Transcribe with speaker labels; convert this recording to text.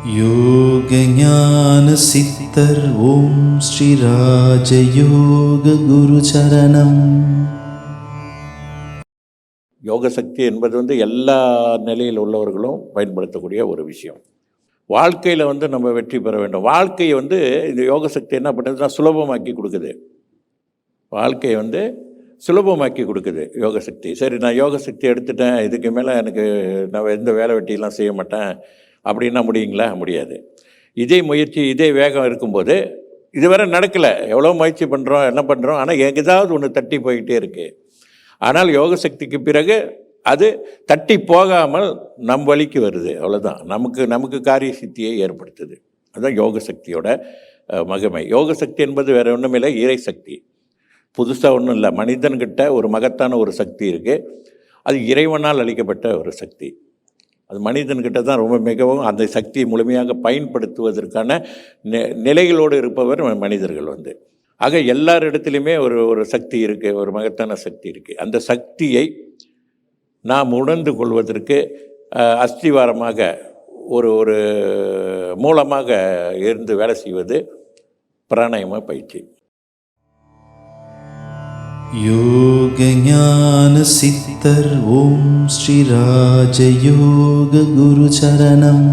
Speaker 1: யோக ஞான சித்தர் ஓம் ஸ்ரீ ராஜயோக குரு சரணம்.
Speaker 2: யோக சக்தி என்பது எல்லா நிலையில் உள்ளவர்களும் பயன்படுத்தக்கூடிய ஒரு விஷயம். வாழ்க்கையில் நம்ம வெற்றி பெற வேண்டும். வாழ்க்கையை இந்த யோக சக்தி என்ன பண்ணுறதுனா சுலபமாக்கி கொடுக்குது. வாழ்க்கையை சுலபமாக்கி கொடுக்குது யோக சக்தி. சரி, நான் யோக சக்தி எடுத்துட்டேன், இதுக்கு மேலே நான் எந்த வேலை வெட்டியெல்லாம் செய்ய மாட்டேன் அப்படின்னா முடியுங்களா? முடியாது. இதே முயற்சி, இதே வேகம் இருக்கும்போது இதுவரை நடக்கலை, எவ்வளோ முயற்சி பண்ணுறோம், என்ன பண்ணுறோம், ஆனால் ஏதாவது ஒன்று தட்டி போய்கிட்டே இருக்குது. ஆனால் யோக சக்திக்கு பிறகு அது தட்டி போகாமல் நம் வழிக்கு வருது. அவ்வளோதான். நமக்கு காரிய சித்தியை ஏற்படுத்துது. அதுதான் யோக சக்தியோட மகிமை. யோக சக்தி என்பது வேறு ஒன்றும் இல்லை, இறை சக்தி. புதுசாக ஒன்றும் இல்லை. மனிதன்கிட்ட ஒரு மகத்தான ஒரு சக்தி இருக்குது. அது இறைவனால் அளிக்கப்பட்ட ஒரு சக்தி. அது மனிதன்கிட்ட தான் மிகவும் அந்த சக்தியை முழுமையாக பயன்படுத்துவதற்கான நிலைகளோடு இருப்பவர் மனிதர்கள். ஆக எல்லாரிடத்துலையுமே ஒரு சக்தி இருக்குது, ஒரு மகத்தான சக்தி இருக்குது. அந்த சக்தியை நாம் உணர்ந்து கொள்வதற்கு அஸ்திவாரமாக ஒரு மூலமாக இருந்து வேலை செய்வது பிராணாயாம பயிற்சி.
Speaker 1: யோக ஞான சித்தர் ஓம் ஸ்ரீ ராஜயோக குரு சரணம்.